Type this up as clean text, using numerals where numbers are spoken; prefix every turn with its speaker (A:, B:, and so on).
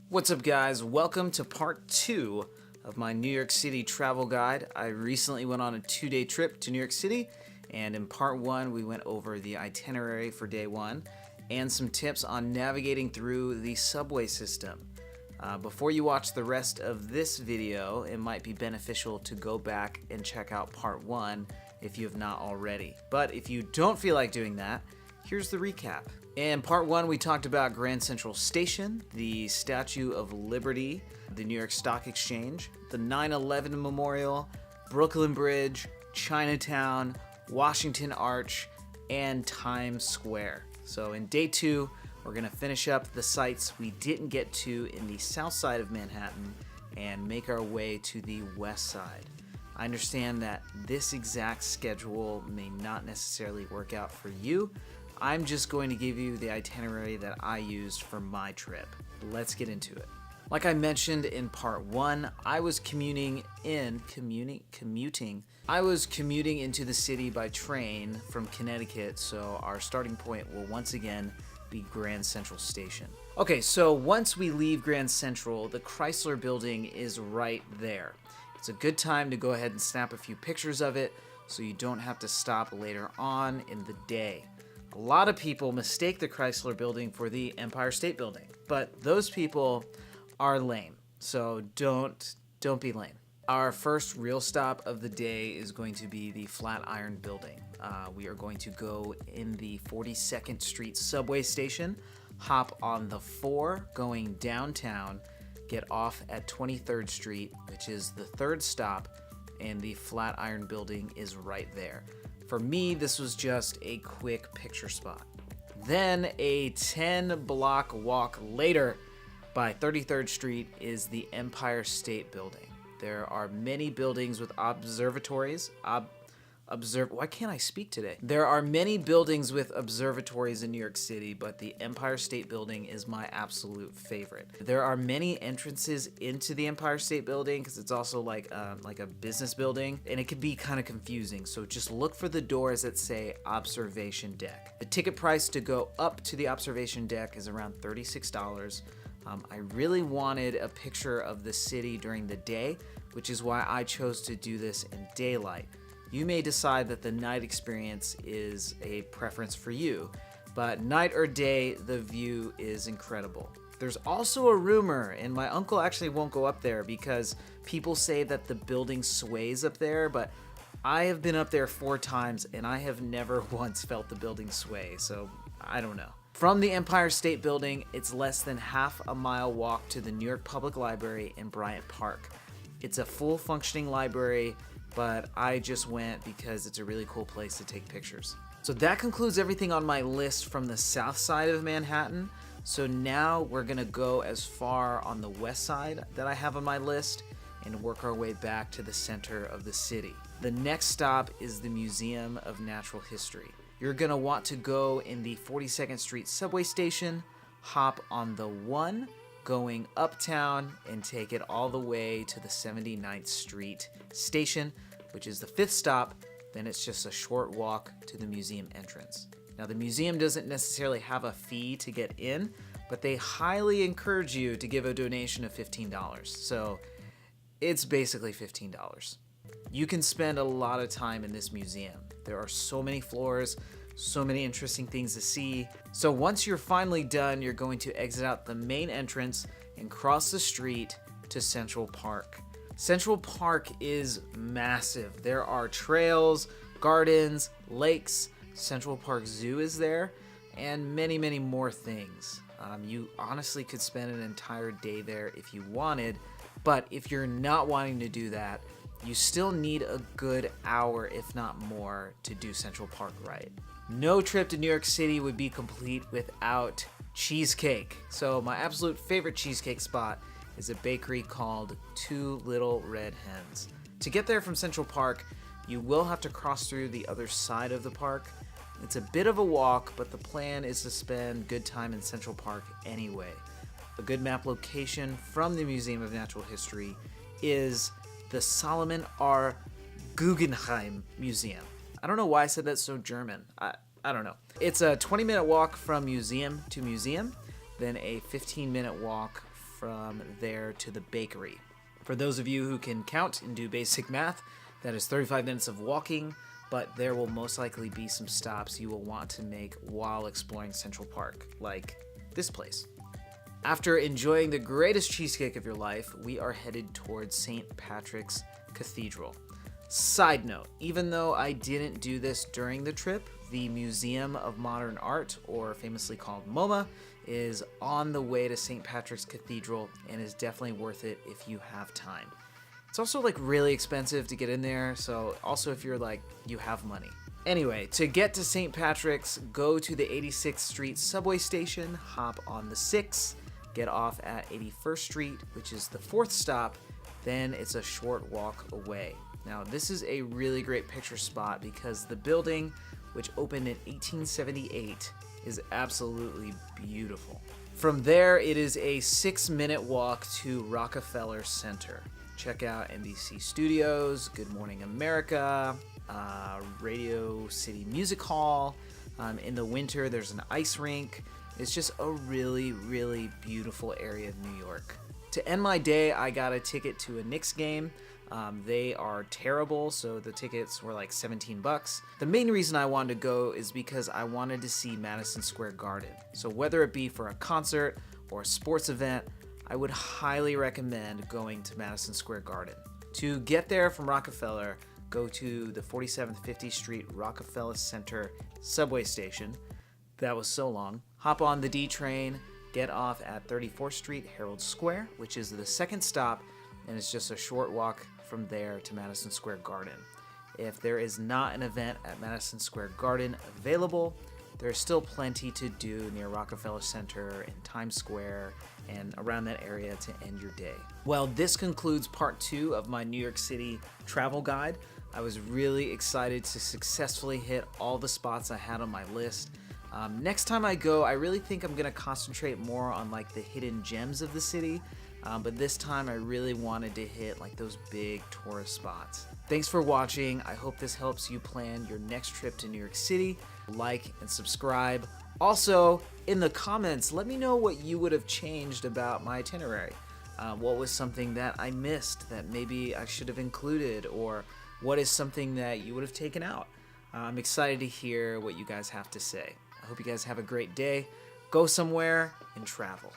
A: What's up, guys? Welcome to part 2 of my New York City travel guide. I recently went on a 2-day trip to New York City, and in part 1 we went over the itinerary for day 1 and some tips on navigating through the subway system. Before you watch the rest of this video, it might be beneficial to go back and check out part 1 if you have not already. But if you don't feel like doing that, here's the recap. In part 1, we talked about Grand Central Station, the Statue of Liberty, the New York Stock Exchange, the 9/11 Memorial, Brooklyn Bridge, Chinatown, Washington Arch, and Times Square. So in day 2, we're going to finish up the sites we didn't get to in the south side of Manhattan and make our way to the west side. I understand that this exact schedule may not necessarily work out for you. I'm just going to give you the itinerary that I used for my trip. Let's get into it. Like I mentioned in part 1, I was commuting into the city by train from Connecticut, so our starting point will once again be Grand Central Station. Okay, so once we leave Grand Central, the Chrysler Building is right there. It's a good time to go ahead and snap a few pictures of it so you don't have to stop later on in the day. A lot of people mistake the Chrysler Building for the Empire State Building, but those people are lame, so don't be lame. Our first real stop of the day is going to be the Flatiron Building. We are going to go in the 42nd Street subway station, hop on the 4 going downtown, get off at 23rd Street, which is the third stop, and the Flatiron Building is right there. For me, this was just a quick picture spot. Then a 10-block walk later by 33rd Street is the Empire State Building. There are many buildings with observatories. Why can't I speak today? There are many buildings with observatories in New York City, but the Empire State Building is my absolute favorite. There are many entrances into the Empire State Building because it's also like a business building, and it can be kind of confusing. So just look for the doors that say observation deck. The ticket price to go up to the observation deck is around $36. I really wanted a picture of the city during the day, which is why I chose to do this in daylight. You may decide that the night experience is a preference for you, but night or day, the view is incredible. There's also a rumor, and my uncle actually won't go up there because people say that the building sways up there, but I have been up there 4 times and I have never once felt the building sway, so I don't know. From the Empire State Building, it's less than half a mile walk to the New York Public Library in Bryant Park. It's a full functioning library, but I just went because it's a really cool place to take pictures. So that concludes everything on my list from the south side of Manhattan. So now we're gonna go as far on the west side that I have on my list and work our way back to the center of the city. The next stop is the Museum of Natural History. You're gonna want to go in the 42nd Street subway station, hop on the 1 going uptown, and take it all the way to the 79th Street station, which is the 5th stop. Then it's just a short walk to the museum entrance. Now, the museum doesn't necessarily have a fee to get in, but they highly encourage you to give a donation of $15. So it's basically $15. You can spend a lot of time in this museum. There are so many floors, so many interesting things to see. So once you're finally done, you're going to exit out the main entrance and cross the street to Central Park. Central Park is massive. There are trails, gardens, lakes, Central Park Zoo is there, and many, many more things. You honestly could spend an entire day there if you wanted, but if you're not wanting to do that, you still need a good hour, if not more, to do Central Park right. No trip to New York City would be complete without cheesecake. So my absolute favorite cheesecake spot is a bakery called Two Little Red Hens. To get there from Central Park, you will have to cross through the other side of the park. It's a bit of a walk, but the plan is to spend good time in Central Park anyway. A good map location from the Museum of Natural History is the Solomon R. Guggenheim Museum. I don't know why I said that so German. I don't know. It's a 20-minute walk from museum to museum, then a 15-minute walk from there to the bakery. For those of you who can count and do basic math, that is 35 minutes of walking, but there will most likely be some stops you will want to make while exploring Central Park, like this place. After enjoying the greatest cheesecake of your life, we are headed towards St. Patrick's Cathedral. Side note, even though I didn't do this during the trip, the Museum of Modern Art, or famously called MoMA, is on the way to St. Patrick's Cathedral and is definitely worth it if you have time. It's also like really expensive to get in there, so also if you're like, you have money. Anyway, to get to St. Patrick's, go to the 86th Street subway station, hop on the 6, get off at 81st Street, which is the 4th stop, then it's a short walk away. Now, this is a really great picture spot because the building, which opened in 1878, is absolutely beautiful. From there, it is a 6-minute walk to Rockefeller Center. Check out NBC Studios, Good Morning America, Radio City Music Hall. In the winter, there's an ice rink. It's just a really, really beautiful area of New York. To end my day, I got a ticket to a Knicks game. They are terrible, so the tickets were like $17. The main reason I wanted to go is because I wanted to see Madison Square Garden. So whether it be for a concert or a sports event, I would highly recommend going to Madison Square Garden. To get there from Rockefeller, go to the 47th 50th Street Rockefeller Center subway station. That was so long. Hop on the D train, get off at 34th Street Herald Square, which is the 2nd stop, and it's just a short walk from there to Madison Square Garden. If there is not an event at Madison Square Garden available, there's still plenty to do near Rockefeller Center and Times Square and around that area to end your day. Well, this concludes part 2 of my New York City travel guide. I was really excited to successfully hit all the spots I had on my list. Next time I go, I really think I'm gonna concentrate more on like the hidden gems of the city. But this time I really wanted to hit like those big tourist spots. Thanks for watching. I hope this helps you plan your next trip to New York City. Like and subscribe. Also, in the comments, let me know what you would have changed about my itinerary. What was something that I missed that maybe I should have included, or what is something that you would have taken out? I'm excited to hear what you guys have to say. I hope you guys have a great day. Go somewhere and travel.